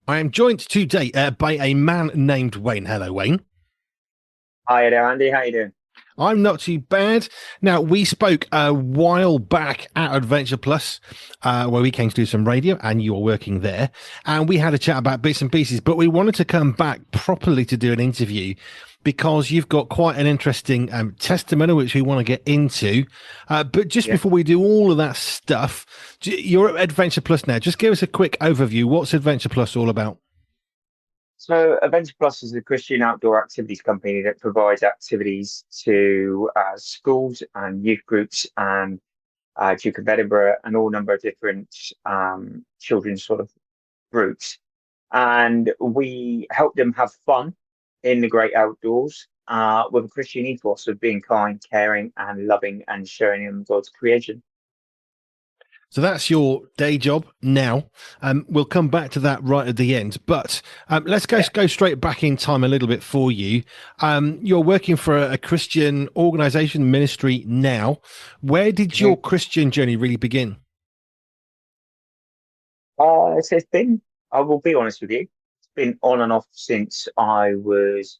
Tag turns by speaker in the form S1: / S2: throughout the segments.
S1: I am joined today by a man named Wayne. Hello, Wayne.
S2: Hi there, Andy. How you doing?
S1: I'm not too bad. Now, we spoke a while back at Adventure Plus, where we came to do some radio, and you were working there. And we had a chat about bits and pieces, but we wanted to come back properly to do an interview because you've got quite an interesting testimony, which we want to get into. But just
S2: Yeah.
S1: before we do all of that stuff, you're at Adventure Plus now. Just give us a quick overview. What's Adventure Plus all about?
S2: So, Adventure Plus is a Christian outdoor activities company that provides activities to schools and youth groups and Duke of Edinburgh and all number of different children's sort of groups. And we help them have fun in the great outdoors with a Christian ethos of being kind, caring, and loving and showing them God's creation.
S1: So that's your day job now. We'll come back to that right at the end, but let's
S2: Yeah.
S1: go straight back in time a little bit for you. You're working for a Christian organization ministry now. Where did your
S2: Mhm.
S1: Christian journey really begin?
S2: It's been, I will be honest with you, it's been on and off since I was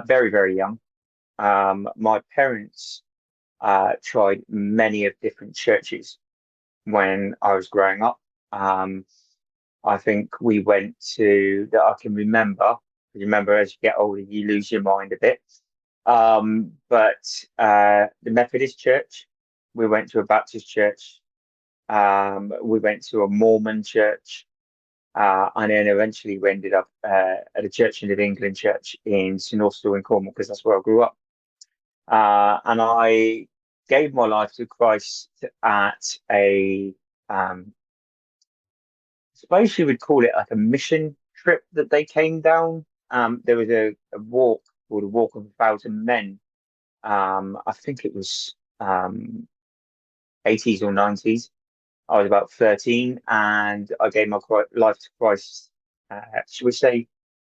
S2: very, very young. My parents tried many of different churches when I was growing up. Um, I think we went to that I can remember. Remember, as you get older, you lose your mind a bit. But the Methodist Church, we went to a Baptist church. We went to a Mormon church. And then eventually we ended up at a Church of England church in St Austell in Cornwall because that's where I grew up. And I gave my life to Christ at I suppose you would call it like a mission trip that they came down. There was a walk called the Walk of a Thousand Men. I think it was 80s or 90s. I was about 13 and I gave my life to Christ, should we say,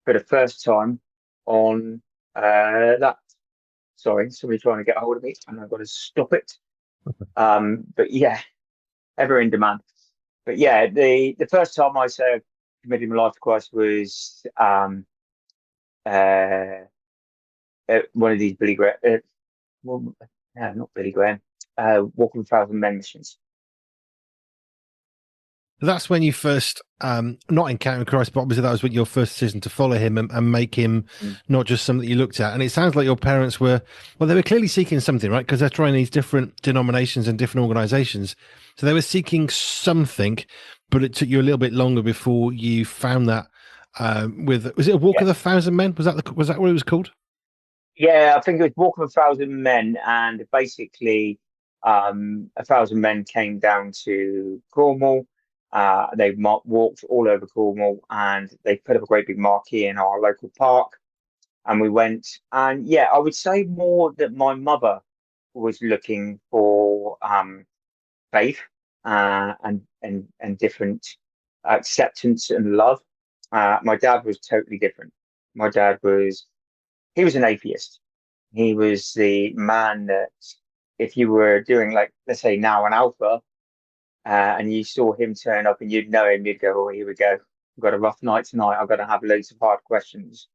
S2: for the first time on that. Sorry, somebody trying to get a hold of me and I've got to stop it. But yeah, ever in demand. But yeah, the first time I say I committed my life to Christ was uh, at one of these Billy Graham, well, no, not Billy Graham, Walking with Thousand Men missions.
S1: That's when you first, not encountered Christ, but obviously that was when your first decision to follow him and make him
S2: Mm.
S1: not just something that you looked at. And it sounds like your parents were, well, they were clearly seeking something, right? Because they're trying these different denominations and different organizations. So they were seeking something, but it took you a little bit longer before you found that. Was it a Walk
S2: Yeah,
S1: of the Thousand Men? Was that what it was called?
S2: yeah, I think it was Walking with Thousand Men, and basically, a thousand men came down to Cornwall. They walked all over Cornwall, and they put up a great big marquee in our local park. And we went, and yeah, I would say more that my mother was looking for faith and different acceptance and love. My dad was totally different. My dad was he was an atheist. He was the man that if you were doing like let's say now an alpha and you saw him turn up and you'd know him, you'd go, oh, here we go. I've got a rough night tonight. I've got to have loads of hard questions.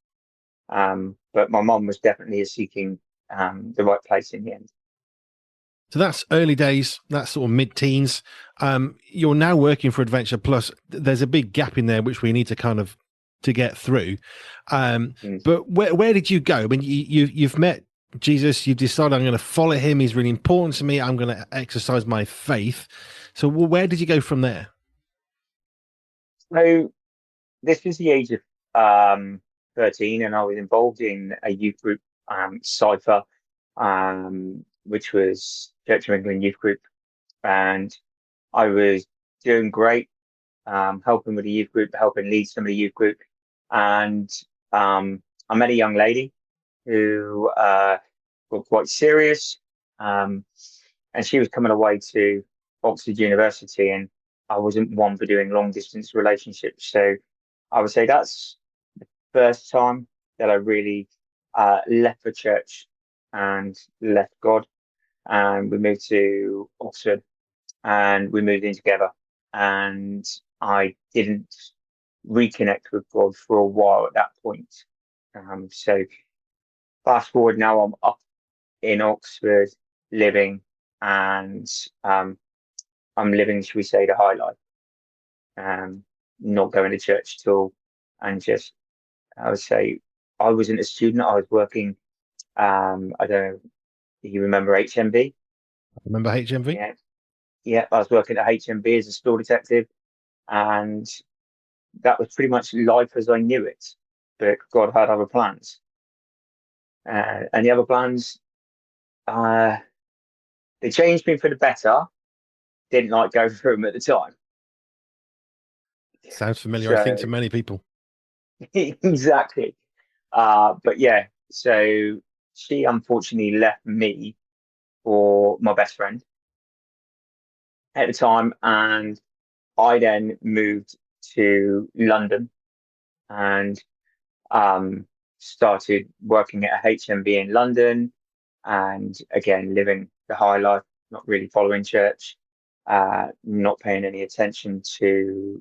S2: But my mum was definitely seeking the right place in the end.
S1: So that's early days, that's sort of mid teens. You're now working for Adventure Plus. There's a big gap in there, which we need to kind of to get through. Um,
S2: Mm.
S1: but where did you go? I mean, you've met Jesus. You've decided I'm going to follow him. He's really important to me. I'm going to exercise my faith. So where did you go from there?
S2: So this was the age of um, 13, and I was involved in a youth group, Cypher, which was Church of England Youth Group. And I was doing great, helping with the youth group, helping lead some of the youth group. And I met a young lady who got quite serious. Um, and she was coming away to Oxford University, and I wasn't one for doing long distance relationships. So I would say that's the first time that I really left the church and left God. And we moved to Oxford and we moved in together. And I didn't. reconnect with God for a while at that point. So fast forward now, I'm up in Oxford living, and I'm living, should we say, the high life. Not going to church at all, and just, I would say, I wasn't a student. I was working. I don't know if you remember HMB.
S1: Remember HMV?
S2: Yeah, yeah. I was working at HMB as a store detective, and that was pretty much life as I knew it. But God had other plans, and the other plans, uh, they changed me for the better. Didn't like going through them at the time.
S1: Sounds familiar, I think,
S2: So
S1: to many people.
S2: exactly. But yeah, so she unfortunately left me for my best friend at the time, and I then moved to London and um, started working at a HMV in London, and again living the high life, not really following church, not paying any attention to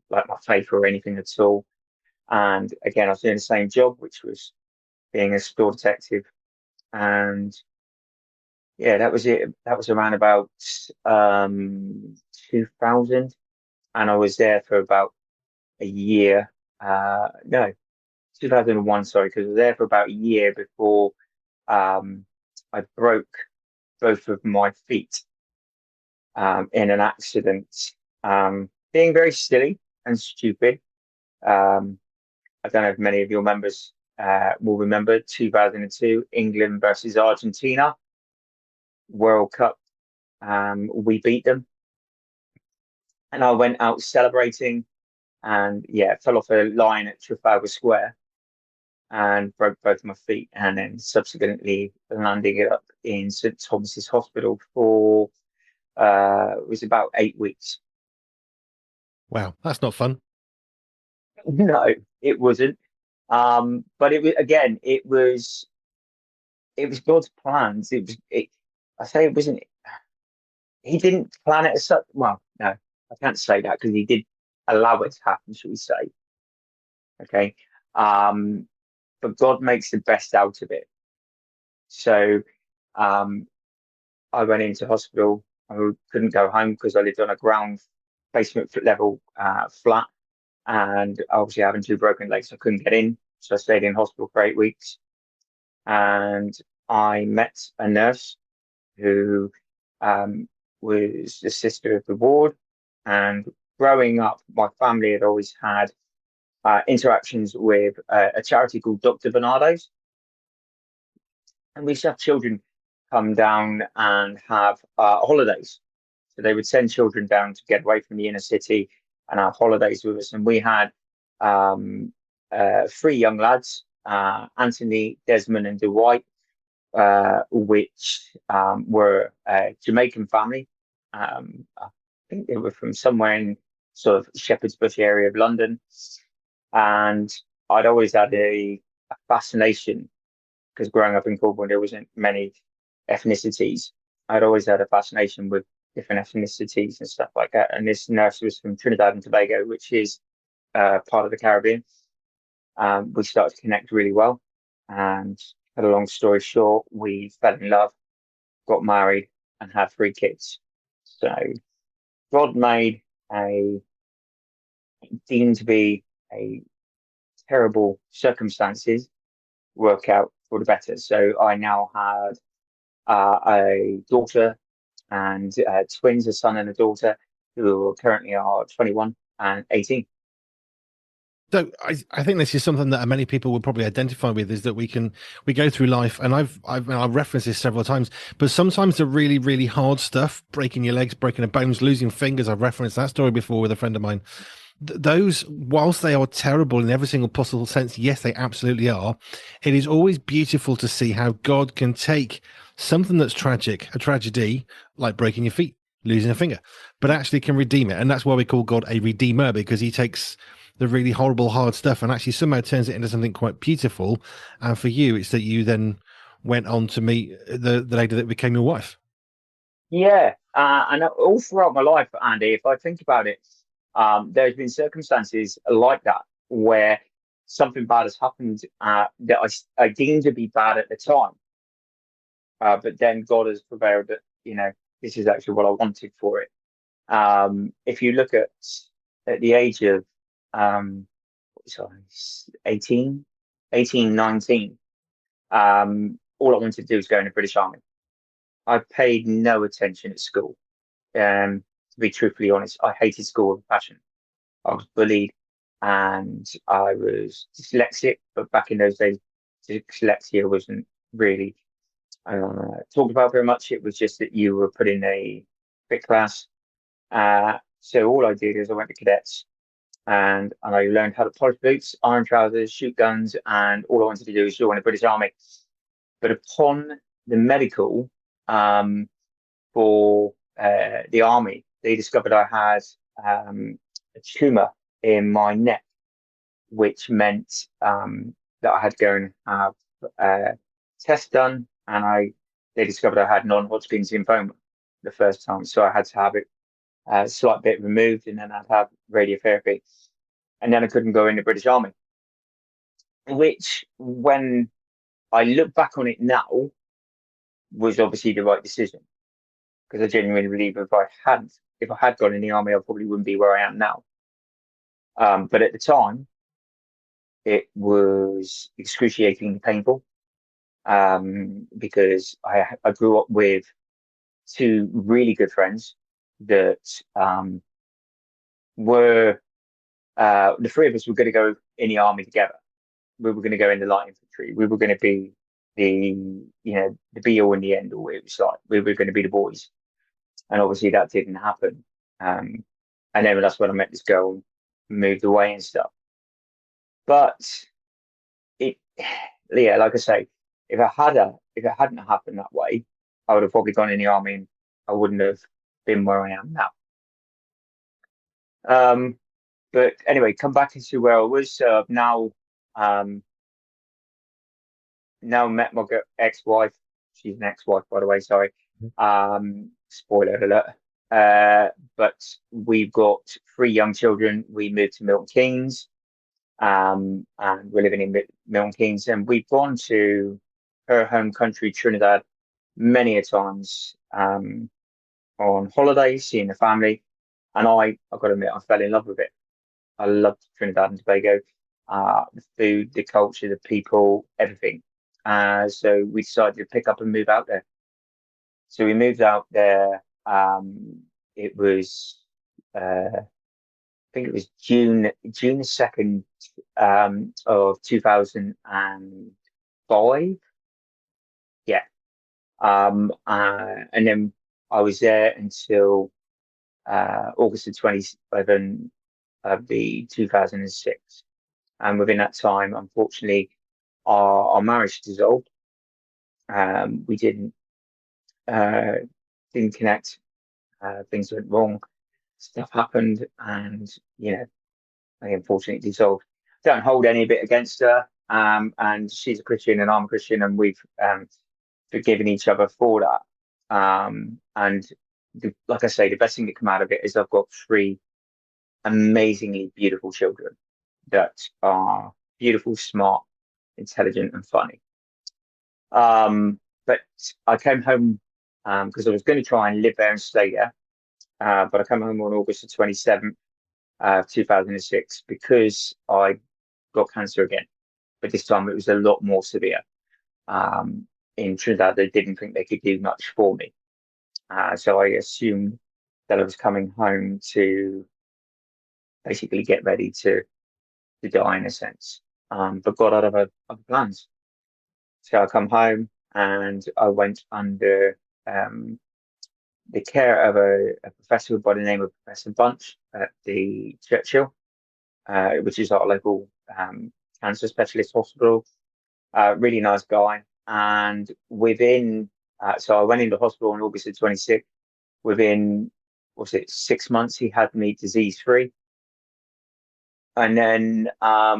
S2: like my faith or anything at all. And again, I was doing the same job, which was being a store detective. And yeah, that was it. That was around about 2000, and I was there for about a year. No, 2001, sorry, because I was there for about a year before um, I broke both of my feet in an accident, being very silly and stupid. Um, I don't know if many of your members will remember 2002 England versus Argentina World Cup. We beat them, and I went out celebrating, and yeah, fell off a line at Trafalgar Square and broke both my feet, and then subsequently landing it up in St Thomas's Hospital for it was about 8 weeks.
S1: Wow, that's not fun.
S2: No, it wasn't. But it was, again, it was God's plans. It was it. I say it wasn't. He didn't plan it as such. Well, no, I can't say that because he did allow it to happen. Should we say? Okay. Um, but God makes the best out of it. So, um, I went into hospital. I couldn't go home because I lived on a ground basement level flat, and obviously having two broken legs, I couldn't get in. So I stayed in hospital for 8 weeks, and I met a nurse who um, was the sister of the ward. And growing up, my family had always had interactions with a charity called Dr. Bernardo's. And we used to have children come down and have holidays. So they would send children down to get away from the inner city and have holidays with us. And we had um, three young lads, Anthony, Desmond, and Dwight, which were a Jamaican family. I think they were from somewhere in sort of Shepherd's Bush area of London. And I'd always had a fascination because growing up in Cornwall, there wasn't many ethnicities. I'd always had a fascination with different ethnicities and stuff like that. And this nurse was from Trinidad and Tobago, which is part of the Caribbean. We started to connect really well. And cut a long story short, we fell in love, got married, and had three kids. So God made a deemed to be a terrible circumstances work out for the better. So I now had a daughter and twins, a son and a daughter, who currently are 21 and 18.
S1: So I think this is something that many people would probably identify with, is that we go through life, and I've referenced this several times, but sometimes the really, really hard stuff, breaking your legs, breaking a bones, losing fingers, I've referenced that story before with a friend of mine. Those, whilst they are terrible in every single possible sense, yes, they absolutely are. It is always beautiful to see how God can take something that's tragic, a tragedy, like breaking your feet, losing a finger, but actually can redeem it. And that's why we call God a redeemer, because he takes the really horrible, hard stuff and actually somehow turns it into something quite beautiful. And for you, it's that you then went on to meet the lady that became your wife.
S2: Yeah, and all throughout my life, Andy, if I think about it, There's been circumstances like that where something bad has happened that I deemed to be bad at the time, but then God has prevailed that, this is actually what I wanted for it. If you look at the age of, sorry, 18, 18, 19, all I wanted to do was go in the British Army. I paid no attention at school. To be truthfully honest, I hated school with a passion. I was bullied and I was dyslexic, but back in those days, dyslexia wasn't really talked about very much. It was just that you were put in a fit class. So all I did is I went to cadets and I learned how to polish boots, iron trousers, shoot guns, and all I wanted to do was join the British Army. But upon the medical for the army, they discovered I had a tumor in my neck, which meant that I had to go and have a test done, and they discovered I had non-Hodgkin's lymphoma the first time, so I had to have it a slight bit removed, and then I'd have radiotherapy, and then I couldn't go in the British Army. Which, when I look back on it now, was obviously the right decision, because I genuinely believe if I had gone in the army, I probably wouldn't be where I am now. But at the time, it was excruciatingly painful, because I grew up with two really good friends that were the three of us were going to go in the army together. We were going to go in the light infantry. We were going to be the be all and the end all. It was like we were going to be the boys, and obviously that didn't happen. And then that's when I met this girl, moved away and stuff. But like I say, if it hadn't happened that way, I would have probably gone in the army and I wouldn't have been where I am now. But anyway, come back into where I was. So I've now met my ex-wife. She's an ex-wife, by the way. Sorry. Spoiler alert. But we've got 3 young children. We moved to Milton Keynes, and we're living in Milton Keynes, and we've gone to her home country, Trinidad, many a times on holiday, seeing the family. And I've got to admit, I fell in love with it. I loved Trinidad and Tobago, the food, the culture, the people, everything. So we decided to pick up and move out there. So we moved out there. It was, I think it was June the 2nd of 2005. Yeah. And then I was there until August the 27th of the 2006. And within that time, unfortunately, our marriage dissolved. We didn't connect. Things went wrong. Stuff happened, and they unfortunately dissolved. Don't hold any of it against her. And she's a Christian, and I'm a Christian, and we've forgiven each other for that. And like I say, the best thing that come out of it is I've got 3 amazingly beautiful children that are beautiful, smart, intelligent, and funny. But I came home because I was going to try and live there and stay there. But I came home on August the 27th, 2006, because I got cancer again. But this time it was a lot more severe. In Trinidad, they didn't think they could do much for me. So I assumed that I was coming home to basically get ready to die, in a sense. But God had other plans. So I come home and I went under the care of a professor by the name of Professor Bunch at the Churchill, which is our local cancer specialist hospital. Really nice guy. And so I went into hospital on August the 26th. Within, 6 months, he had me disease free. And then I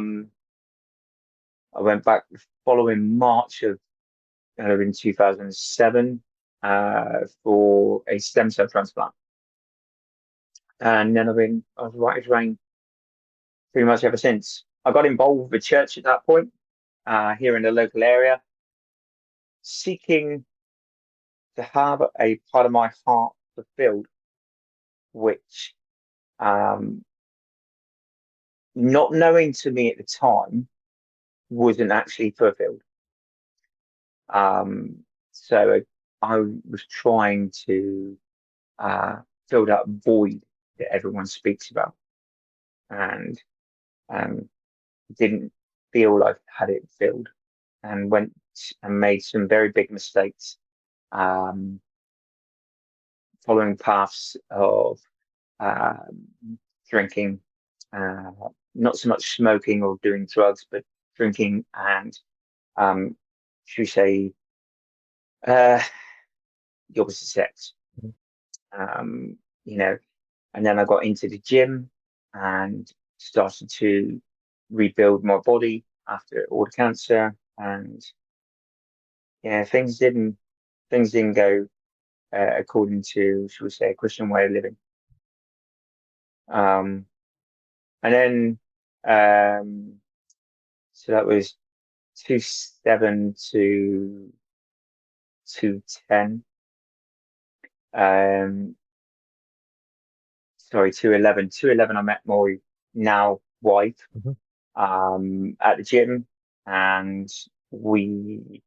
S2: went back the following March in 2007 for a stem cell transplant. And then I was right as rain pretty much ever since. I got involved with church at that point, here in the local area, seeking to have a part of my heart fulfilled, which, um, not knowing to me at the time, wasn't actually fulfilled. So I was trying to uh, fill that void that everyone speaks about, and um, didn't feel like I had it filled, and went and made some very big mistakes, um, following paths of um, drinking, uh, not so much smoking or doing drugs, but drinking and, should we say, uh, the opposite sex. Um, you know, and then I got into the gym and started to rebuild my body after all the cancer, and yeah, things didn't go according to, shall we say, a Christian way of living. Um, and then so that was 27 to 210. Um, sorry, 211. 211, I met my now wife
S1: Mhm.
S2: at the gym, and we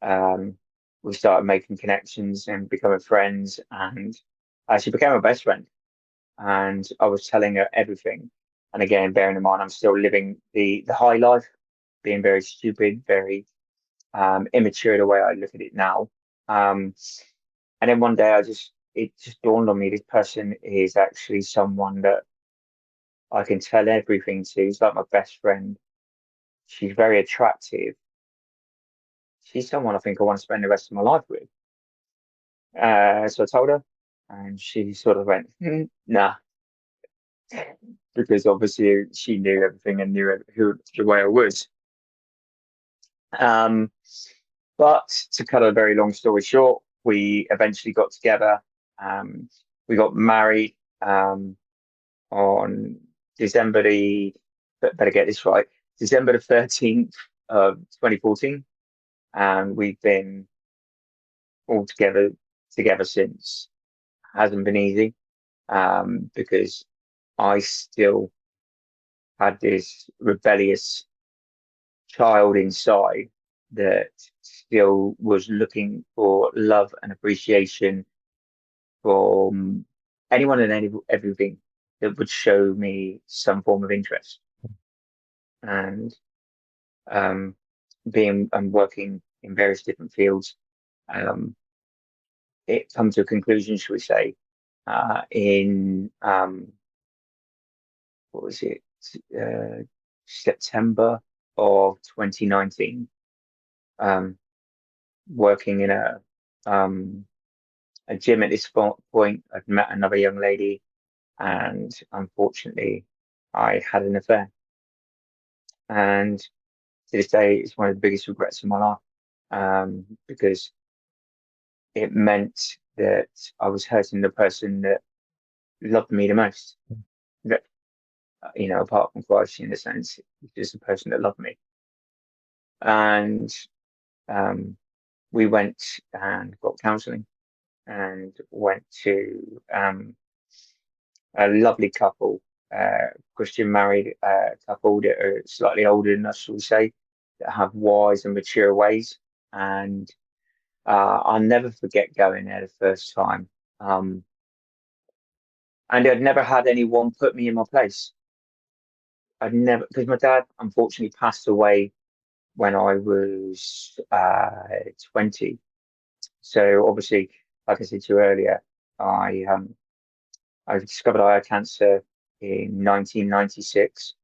S2: um, we started making connections and becoming friends, and she became my best friend. And I was telling her everything. And again, bearing in mind, I'm still living the high life, being very stupid, very immature the way I look at it now. Um, and then one day, it just dawned on me, this person is actually someone that I can tell everything to. She's like my best friend. She's very attractive. She's someone I think I want to spend the rest of my life with. So I told her, and she sort of went, nah, because obviously she knew everything and knew who the way I was. Um, but to cut a very long story short, we eventually got together. We got married on December the, better get this right, December the 13th of 2014. And we've been all together since. Hasn't been easy, because I still had this rebellious child inside that still was looking for love and appreciation from anyone and everything that would show me some form of interest. And um, being and working in various different fields, um, it come to a conclusion, shall we say, in what was it, uh, September of 2019, um, working in a gym at this point. I'd met another young lady, and unfortunately, I had an affair. And to this day, it's one of the biggest regrets of my life, because it meant that I was hurting the person that loved me the most. That, apart from Christ, in a sense, it's just the person that loved me. And um, we went and got counselling, and went to a lovely couple, Christian married couple that are slightly older than us, shall we say, that have wise and mature ways. And I'll never forget going there the first time. Um, and I'd never had anyone put me in my place. I'd never, because my dad unfortunately passed away when I was 20. So obviously, like I said to you earlier, I I discovered I had cancer in 1996.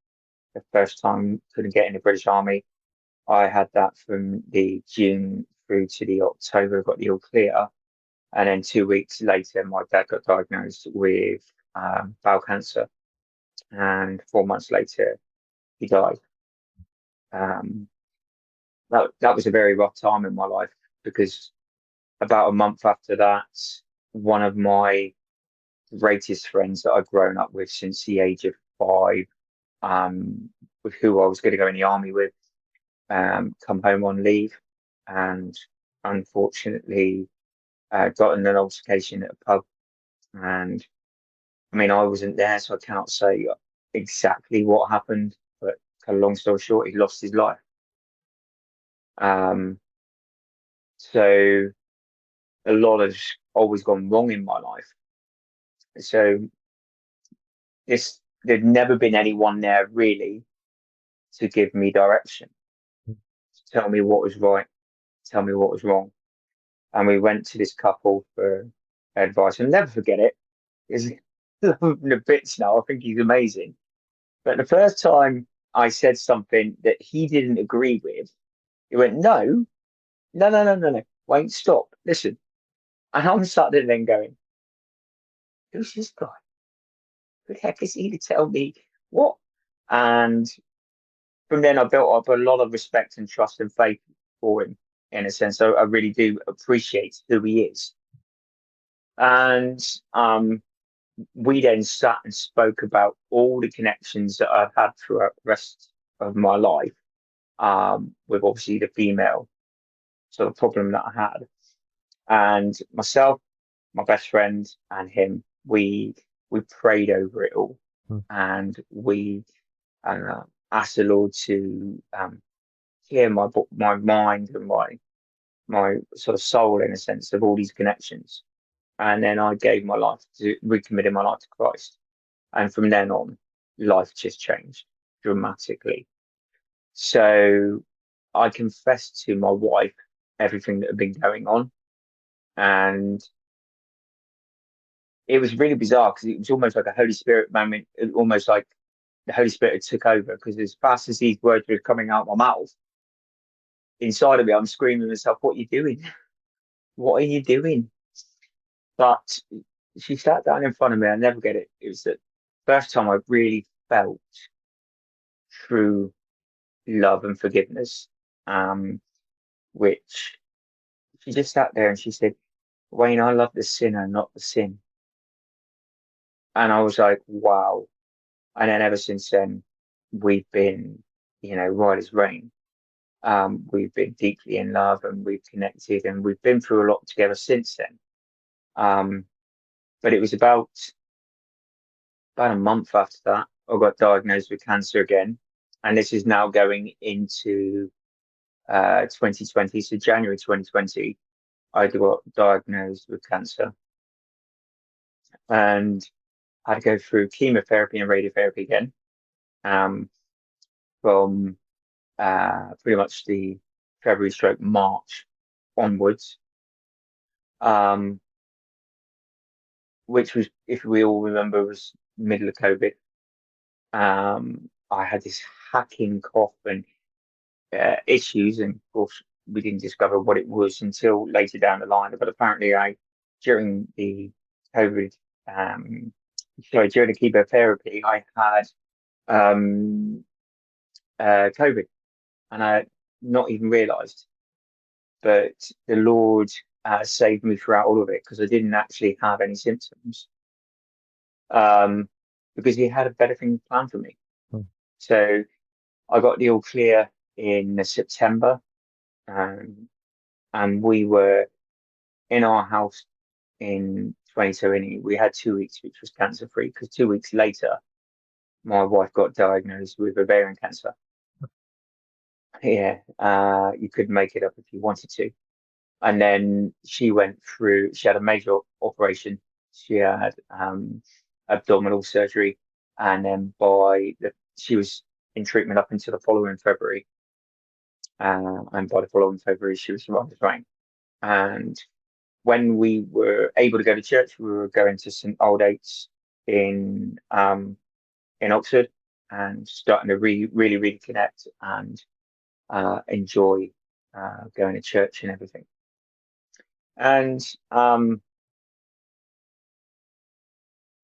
S2: The first time couldn't get in the British Army. I had that from the June through to the October, got the all clear. And then 2 weeks later, my dad got diagnosed with bowel cancer. And 4 months later, he died. Um, that was a very rough time in my life, because about a month after that, one of my greatest friends that I've grown up with since the age of 5, with who I was going to go in the army with, come home on leave, and unfortunately got in an altercation at a pub. And I mean, I wasn't there, so I cannot say exactly what happened. But cut a long story short, he lost his life. Um, so a lot has always gone wrong in my life. So there'd never been anyone there really to give me direction, to tell me what was right, tell me what was wrong. And we went to this couple for advice. I'll never forget it. He's loving the bits now. I think he's amazing. But the first time I said something that he didn't agree with, he went, no, no, no, no, no, no. Wait, stop. Listen. And I'm sat there then going, who's this guy? Who the heck is he to tell me what? And from then I built up a lot of respect and trust and faith for him, in a sense. So I really do appreciate who he is. And we then sat and spoke about all the connections that I've had throughout the rest of my life, with obviously the female sort of problem that I had. And myself, my best friend, and him, we prayed over it all, and we asked the Lord to clear my mind and my sort of soul, in a sense, of all these connections. And then I gave my life to recommitted my life to Christ. And from then on, life just changed dramatically. So I confessed to my wife everything that had been going on. And it was really bizarre because it was almost like a Holy Spirit moment, almost like the Holy Spirit took over, because as fast as these words were coming out my mouth, inside of me, I'm screaming to myself, what are you doing? What are you doing? But she sat down in front of me. I never get it. It was the first time I really felt true love and forgiveness, which she just sat there and she said, Wayne, I love the sinner, not the sin. And I was like, wow. And then ever since then, we've been, right as rain. We've been deeply in love, and we've connected, and we've been through a lot together since then. But it was about a month after that, I got diagnosed with cancer again. And this is now going into 2020. So January 2020, I got diagnosed with cancer, and I had to go through chemotherapy and radiotherapy again, from pretty much the February/March onwards, which was, if we all remember, was middle of COVID. I had this hacking cough and issues, and of course we didn't discover what it was until later down the line. But apparently, during the COVID, during the chemotherapy, I had COVID, and I had not even realised. But the Lord saved me throughout all of it, because I didn't actually have any symptoms, because He had a better thing planned for me. So I got the all clear in September, and we were in our house in 2020. We had 2 weeks, which was cancer free, because 2 weeks later, my wife got diagnosed with ovarian cancer. Yeah, you could make it up if you wanted to. And then she had a major operation. She had abdominal surgery, and then she was in treatment up until the following February. And by the following February, she was right as rain. And when we were able to go to church, we were going to St Aldate's in Oxford, and starting to really, really connect and enjoy going to church and everything. And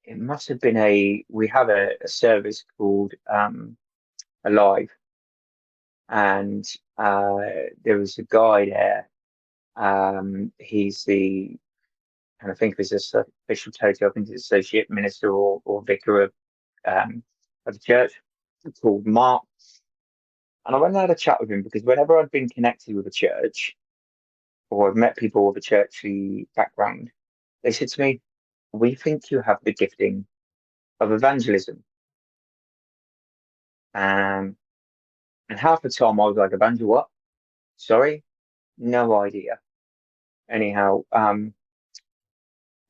S2: it must have been we have a service called Alive, and there was a guy there. He's the and I think it was this official title. I think it's associate minister or vicar of the church, called Mark. And I went and had a chat with him because whenever I've been connected with a church or I've met people with a churchy background, they said to me, "We think you have the gifting of evangelism." Um, and half the time I was like, "Evangel what? Sorry, no idea." Anyhow,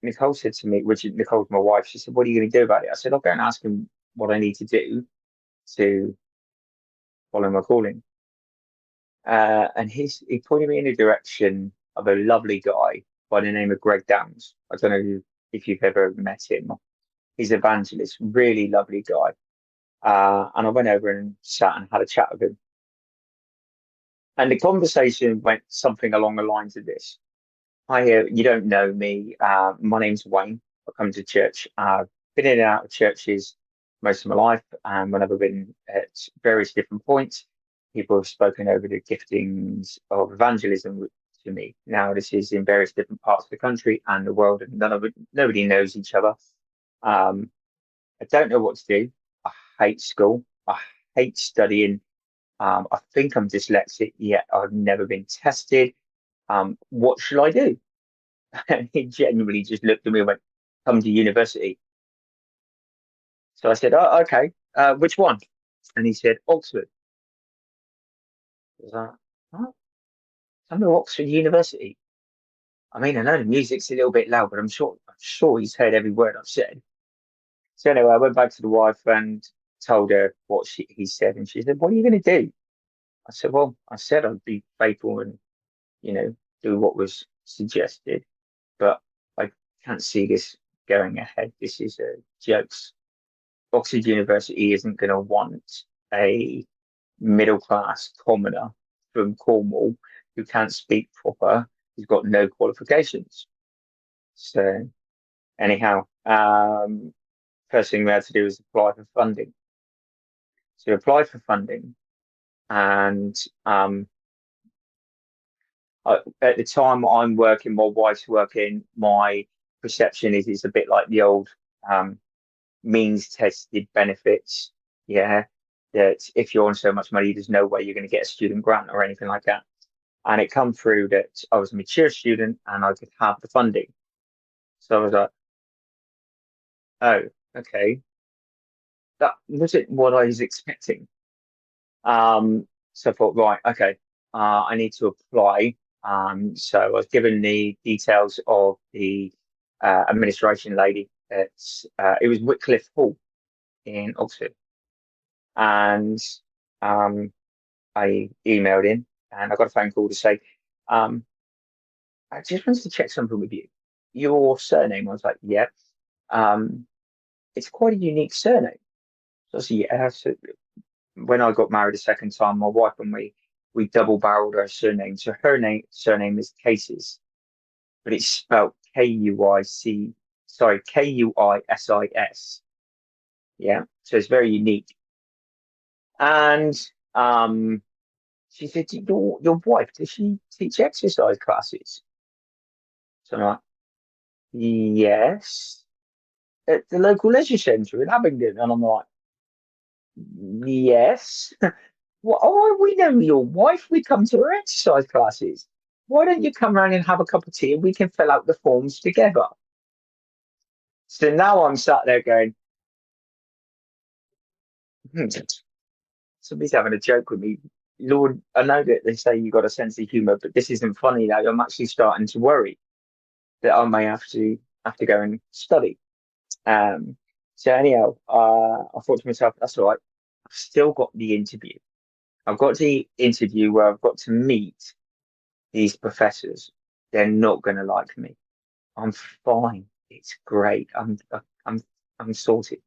S2: Nicole said to me, which Nicole's my wife, she said, "What are you going to do about it?" I said, "I'll go and ask him what I need to do to follow my calling." And he pointed me in the direction of a lovely guy by the name of Greg Downs. I don't know if you've ever met him. He's an evangelist, really lovely guy. And I went over and sat and had a chat with him. And the conversation went something along the lines of this. "Hi, you don't know me. My name's Wayne. I come to church. I've been in and out of churches most of my life, and when I've been at various different points, people have spoken over the giftings of evangelism to me. Now, this is in various different parts of the country and the world, and nobody knows each other. I don't know what to do. I hate school. I hate studying. I think I'm dyslexic, yet I've never been tested. What should I do?" And he genuinely just looked at me and went, "Come to university." So I said, "Oh, okay. Which one?" And he said, "Oxford." I was like, "What? Come to Oxford University?" I mean, I know the music's a little bit loud, but I'm sure he's heard every word I've said. So anyway, I went back to the wife and told her what he said, and she said, "What are you going to do?" I said, "Well, I said I'd be faithful and, do what was suggested, but I can't see this going ahead. This is a jokes. Oxford University isn't going to want a middle class commoner from Cornwall who can't speak proper, who's got no qualifications." So anyhow, first thing we had to do was apply for funding. So we applied for funding, and at the time I'm working, my wife's working. My perception is it's a bit like the old means tested benefits. Yeah, that if you're on so much money, there's no way you're going to get a student grant or anything like that. And it come through that I was a mature student and I could have the funding. So I was like, "Oh, okay, that wasn't what I was expecting." So I thought, right, okay, I need to apply. So I was given the details of the administration lady. It was Wycliffe Hall in Oxford, and I emailed in, and I got a phone call to say, um, "I just wanted to check something with you. Your surname." I was like, "Yeah." Um, it's quite a unique surname. So I said, "Yeah." So when I got married a second time, my wife and we double barreled her surname. So her surname is Cases, but it's spelled Kuisis. Yeah. So it's very unique. And she said, "Your wife, does she teach exercise classes?" So I'm like, "Yes, at the local leisure centre in Abingdon." And I'm like, "Yes." "Well, oh, we know your wife. We come to her exercise classes. Why don't you come round and have a cup of tea and we can fill out the forms together?" So now I'm sat there going, hmm, somebody's having a joke with me. Lord, I know that they say you got a sense of humour, but this isn't funny now. I'm actually starting to worry that I may have to go and study. Um, so anyhow, I thought to myself, that's all right. I've still got the interview. I've got the interview where I've got to meet these professors. They're not going to like me. I'm fine. It's great. I'm I'm sorted.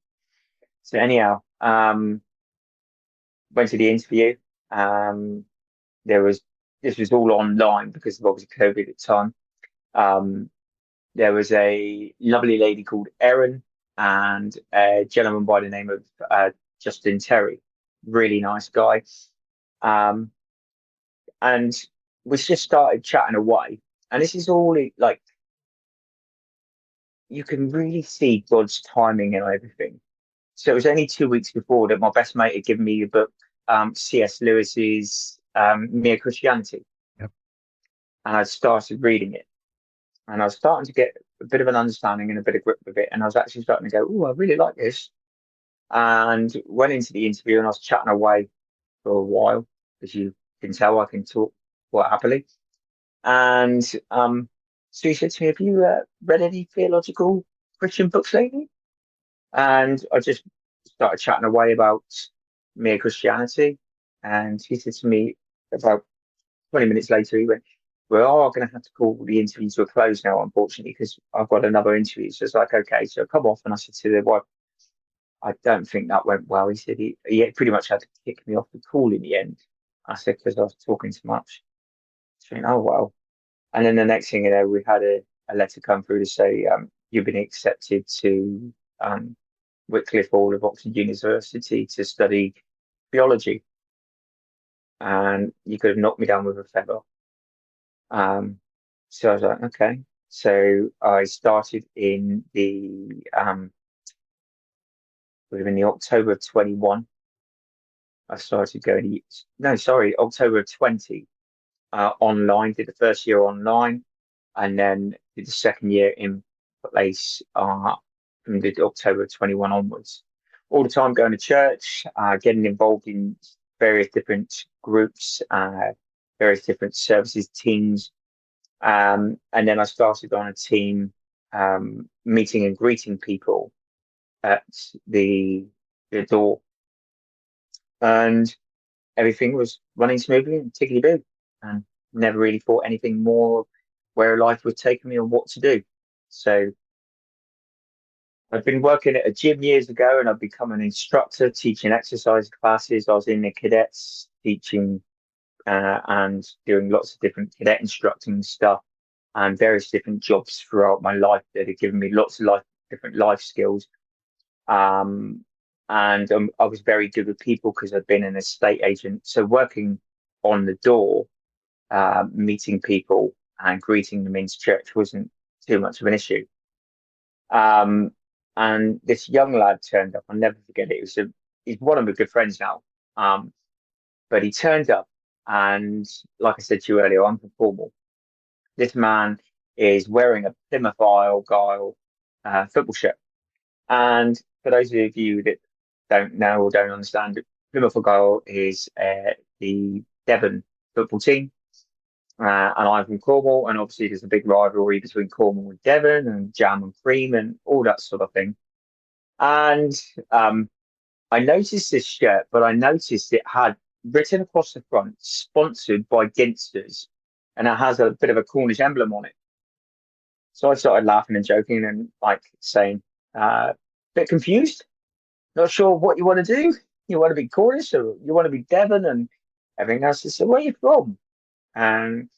S2: So anyhow, went to the interview. Um, there was this was all online because of obviously COVID at the time. Um, there was a lovely lady called Erin and a gentleman by the name of Justin Terry, really nice guy. Um, and we just started chatting away. And this is all like you can really see God's timing and everything. So it was only 2 weeks before that my best mate had given me the book, C.S. Lewis's Mere Christianity,
S1: Yep.
S2: and I started reading it, and I was starting to get a bit of an understanding and a bit of grip with it, and I was actually starting to go, "Oh, I really like this," and went into the interview, and I was chatting away for a while, as you can tell, I can talk quite happily, and so he said to me, "Have you read any theological Christian books lately?" And I just started chatting away about mere Christianity. And he said to me about 20 minutes later, he went, "We are going to have to call the interview to a close now, unfortunately, because I've got another interview." So it's like, okay, so come off. And I said to the wife, "I don't think that went well." He said he pretty much had to kick me off the call in the end. I said, because I was talking too much. So, oh, well. And then the next thing you know, we had a letter come through to say, "You've been accepted to Wycliffe Hall of Oxford University to study theology." And you could have knocked me down with a feather. So I was like, okay. So I started in the would have been the October of 21. I started going no, sorry, October of 20 online, did the first year online, and then did the second year in place from the October of 21 onwards. All the time going to church, getting involved in various different groups, various different services, teams. And then I started on a team meeting and greeting people at the door. And everything was running smoothly and tickety boo. And never really thought anything more where life would take me and what to do. So I've been working at a gym years ago, and I've become an instructor teaching exercise classes. I was in the cadets teaching and doing lots of different cadet instructing stuff and various different jobs throughout my life that have given me lots of different life skills. And I was very good with people because I'd been an estate agent. So working on the door, meeting people and greeting them into church wasn't too much of an issue. And this young lad turned up. I'll never forget it. He's one of my good friends now. But he turned up, and like I said to you earlier, I'm from Cornwall. This man is wearing a Plymouth Argyle football shirt. And for those of you that don't know or don't understand, Plymouth Argyle is the Devon football team. And I'm from Cornwall, and obviously there's a big rivalry between Cornwall and Devon, and jam and cream, and all that sort of thing. And I noticed this shirt, but I noticed it had written across the front, "Sponsored by Ginsters," and it has a bit of a Cornish emblem on it. So I started laughing and joking and like saying, "Bit confused, not sure what you want to do. You want to be Cornish or you want to be Devon?" And everything else. I said, "Where are you from?" And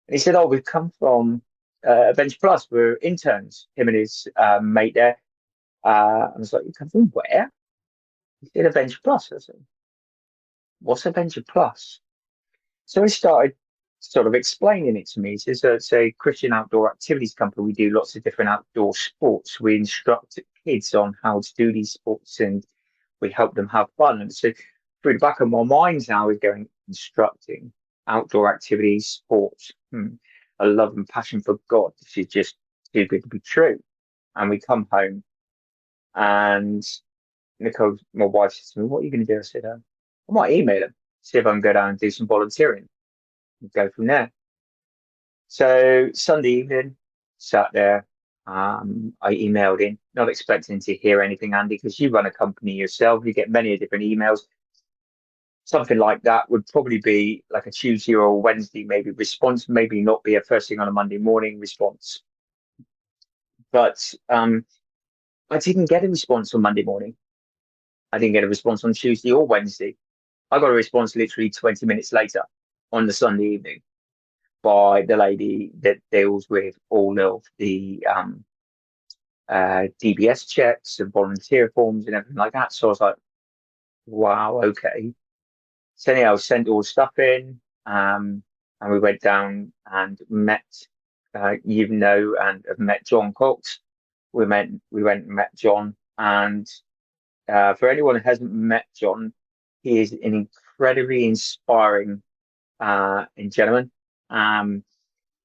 S2: he said, "Oh, we've come from Adventure Plus. We're interns." Him and his mate there. And I was like, "You come from where?" He said, "Adventure Plus." I said, "What's Adventure Plus?" So he started sort of explaining it to me. He says, "It's a Christian outdoor activities company. We do lots of different outdoor sports. We instruct kids on how to do these sports, and we help them have fun." And so through the back of my mind now is going, instructing outdoor activities, sports. A love and passion for God. This is just too good to be true. And we come home, and Nicole, my wife, says to me, "What are you going to do?" I said, "I might email him, see if I can go down and do some volunteering and go from there." So Sunday evening, sat there. I emailed in, not expecting to hear anything, Andy, because you run a company yourself. You get many different emails. Something like that would probably be like a Tuesday or a Wednesday, maybe response, maybe not be a first thing on a Monday morning response. But I didn't get a response on Monday morning. I didn't get a response on Tuesday or Wednesday. I got a response literally 20 minutes later on the Sunday evening by the lady that deals with all of the DBS checks and volunteer forms and everything like that. So I was like, wow, okay. So anyhow, I sent all the stuff in, and we went down and met, and have met John Cox. we went and met John, and for anyone who hasn't met John, he is an incredibly inspiring gentleman. Um,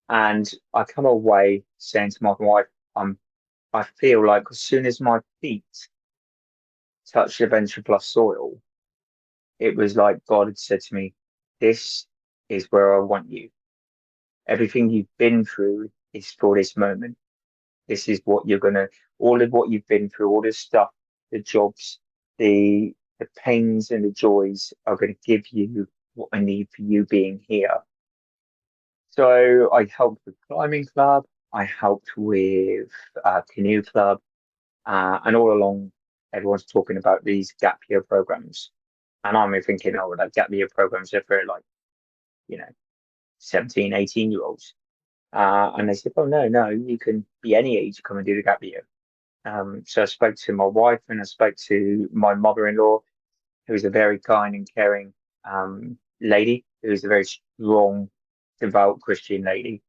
S2: and I come away saying to my wife, I feel like as soon as my feet touched Adventure Plus soil, it was like God had said to me, "This is where I want you. Everything you've been through is for this moment. This is what you're gonna, all of what you've been through, all this stuff, the jobs, the pains and the joys are going to give you what I need for you being here." So I helped with climbing club, I helped with canoe club, and all along everyone's talking about these gap year programs, and I'm thinking, oh, like gap year programs are for like, you know, 17, 18 year olds. And they said, oh, no, no, you can be any age, come and do the gap year. So I spoke to my wife and I spoke to my mother-in-law, who's a very kind and caring lady, who's a very strong, devout Christian lady,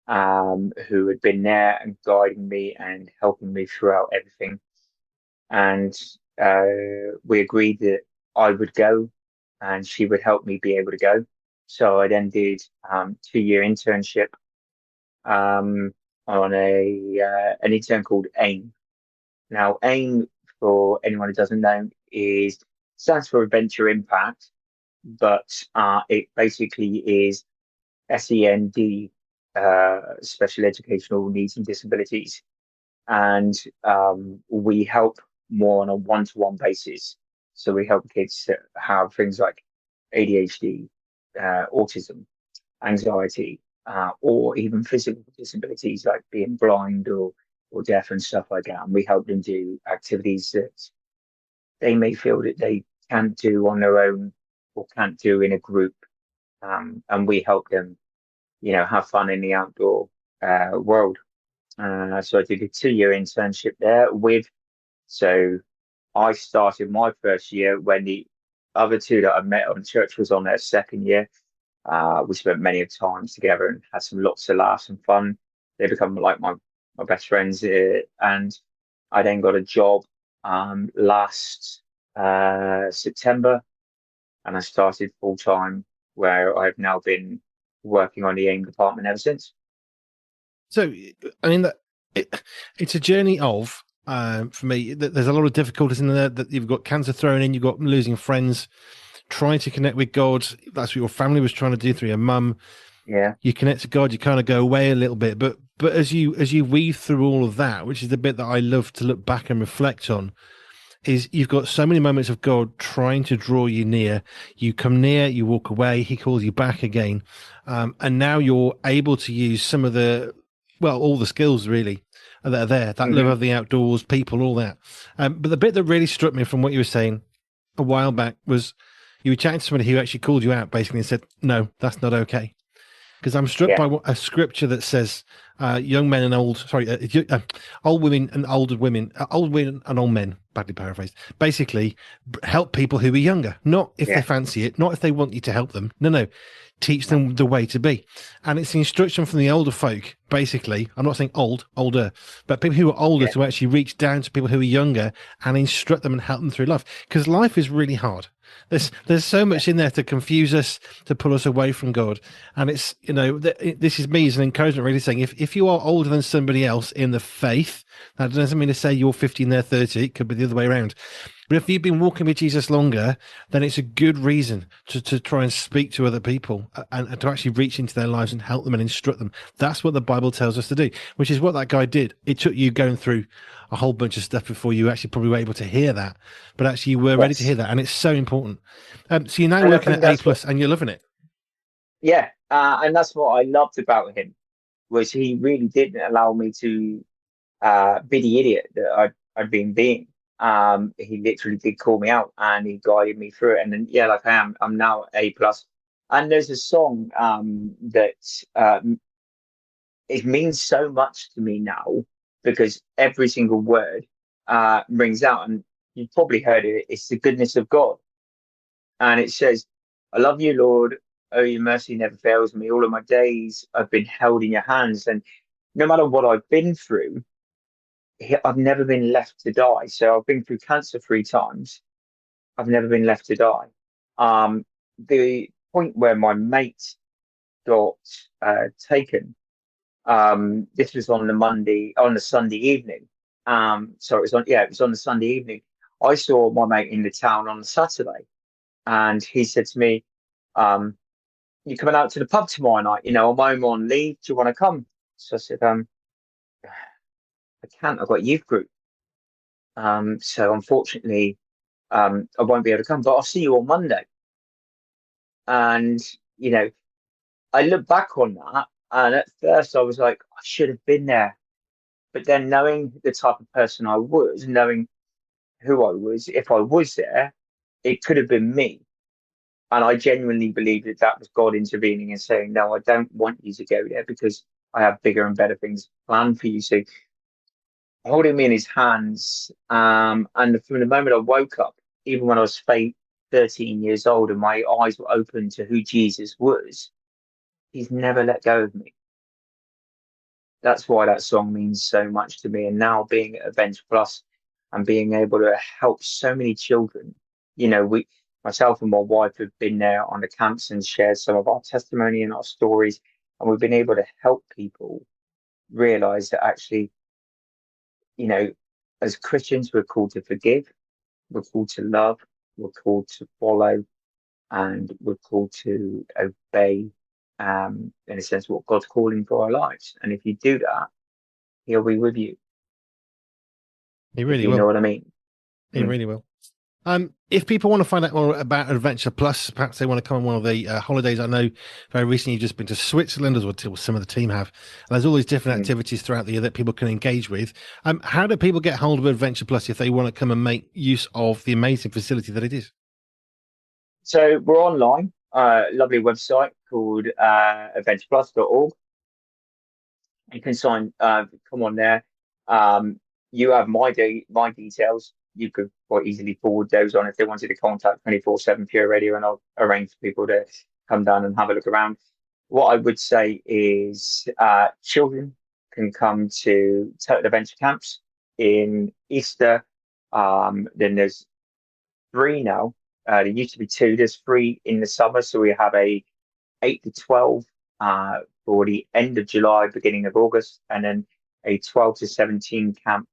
S2: who had been there and guiding me and helping me throughout everything. And we agreed that I would go and she would help me be able to go. So I then did 2 year internship on an intern called AIM. Now, AIM, for anyone who doesn't know, is stands for Adventure Impact, but it basically is SEND, special educational needs and disabilities, and we help more on a one-to-one basis. So we help kids that have things like ADHD, autism, anxiety, or even physical disabilities like being blind or deaf and stuff like that. And we help them do activities that they may feel that they can't do on their own or can't do in a group. And we help them, have fun in the outdoor world. So I did a 2 year internship there so I started my first year when the other two that I met on church was on their second year. We spent many of times together and had some lots of laughs and fun. They become like my best friends, and I then got a job last September, and I started full time, where I've now been working on the AIM department ever since.
S1: So, I mean, it's a journey of, for me, there's a lot of difficulties in there. That you've got cancer thrown in, you've got losing friends, trying to connect with God. That's what your family was trying to do through your mum.
S2: Yeah,
S1: You connect to God, you kind of go away a little bit, but as you weave through all of that, which is the bit that I love to look back and reflect on, is you've got so many moments of God trying to draw you near. You come near, you walk away, he calls you back again. And now you're able to use some of all the skills really that are there, that love
S2: hmm
S1: of the outdoors, people, all that. But the bit that really struck me from what you were saying a while back was you were chatting to somebody who actually called you out basically and said, no, that's not okay. Because I'm struck
S2: yeah,
S1: by a scripture that says, young men and old women and older women, old women and old men, badly paraphrased, basically help people who are younger, not if they
S2: yeah,
S1: fancy it, not if they want you to help them. No, no, teach them the way to be. And it's the instruction from the older folk, basically. I'm not saying older, but people who are older
S2: yeah,
S1: to actually reach down to people who are younger and instruct them and help them through life. Because life is really hard. There's so
S2: yeah,
S1: much in there to confuse us, to pull us away from God. And it's, this is me as an encouragement, really saying if you are older than somebody else in the faith, that doesn't mean to say you're 50 and they're 30. It could be the other way around. But if you've been walking with Jesus longer, then it's a good reason to try and speak to other people and to actually reach into their lives and help them and instruct them. That's what the Bible tells us to do, which is what that guy did. It took you going through a whole bunch of stuff before you actually probably were able to hear that. But actually, you were ready to hear
S2: yes.
S1: that. And it's so important. So you're now
S2: And I
S1: working
S2: think
S1: at A
S2: that's what,
S1: plus and you're loving it.
S2: yeah, and that's what I loved about him, was he really didn't allow me to be the idiot that I'd been being. He literally did call me out and he guided me through it. And then, yeah, like I'm now A plus. And there's a song that it means so much to me now, because every single word rings out. And you've probably heard it. It's the goodness of God, and it says, "I love you, Lord. Oh, your mercy never fails me. All of my days I've been held in your hands, and no matter what I've been through." I've never been left to die. So I've been through cancer 3 times. I've never been left to die. The point where my mate got taken, this was on the Sunday evening. So it was on the Sunday evening. I saw my mate in the town on the Saturday, and he said to me, "You coming out to the pub tomorrow night? I'm home on leave. Do you want to come?" So I said, "I can't. I've got youth group. So unfortunately, I won't be able to come. But I'll see you on Monday." And you know, I look back on that, and at first I was like, I should have been there. But then knowing the type of person I was, knowing who I was, if I was there, it could have been me. And I genuinely believe that that was God intervening and saying, no, I don't want you to go there because I have bigger and better things planned for you. So holding me in his hands, and from the moment I woke up, even when I was 13 years old and my eyes were open to who Jesus was, he's never let go of me. That's why that song means so much to me. And now being at Adventure Plus and being able to help so many children, myself and my wife have been there on the camps and shared some of our testimony and our stories, and we've been able to help people realize that actually, as Christians, we're called to forgive, we're called to love, we're called to follow, and we're called to obey, in a sense, what God's calling for our lives. And if you do that, he'll be with you.
S1: He really
S2: will. You know what I mean?
S1: He really will. If people want to find out more about Adventure Plus, perhaps they want to come on one of the holidays. I know very recently you've just been to Switzerland, as well, some of the team have. And there's all these different activities throughout the year that people can engage with. How do people get hold of Adventure Plus if they want to come and make use of the amazing facility that it is?
S2: So we're online, lovely website called adventureplus.org. You can come on there. You have my details. You could quite easily forward those on if they wanted to contact 24/7 Pure Radio, and I'll arrange for people to come down and have a look around. What I would say is children can come to Total Adventure Camps in Easter. Then there's 3 now. There used to be 2. There's 3 in the summer. So we have a 8 to 12 for the end of July, beginning of August, and then a 12 to 17 camp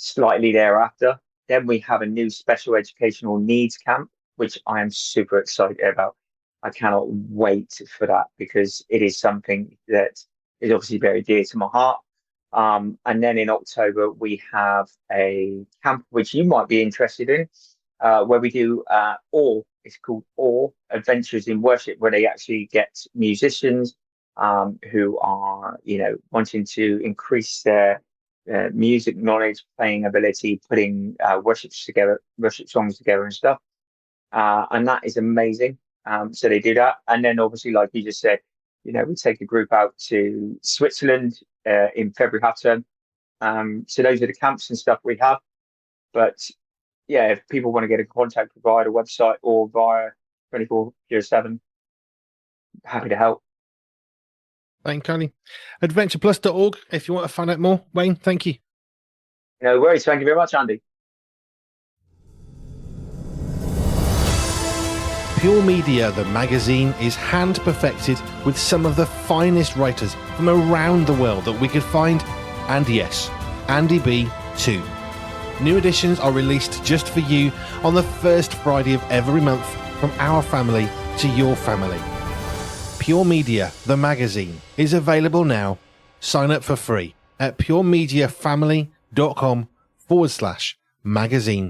S2: slightly thereafter. Then we have a new special educational needs camp, which I am super excited about. I cannot wait for that because it is something that is obviously very dear to my heart. And then in October, we have a camp which you might be interested in, where we do it's called Awe Adventures in Worship, where they actually get musicians who are, wanting to increase their music knowledge, playing ability, putting worship songs together and stuff. And that is amazing. So they do that. And then obviously, like you just said, we take a group out to Switzerland in February half term. So those are the camps and stuff we have. But yeah, if people want to get in contact via the website or via 24/7, happy to help.
S1: Thank you, Connie. AdventurePlus.org if you want to find out more. Wayne, thank you.
S2: No worries. Thank you very much, Andy.
S1: Pure Media, the magazine, is hand-perfected with some of the finest writers from around the world that we could find. And yes, Andy B too. New editions are released just for you on the first Friday of every month, from our family to your family. Pure Media, the magazine, is available now. Sign up for free at puremediafamily.com/magazine.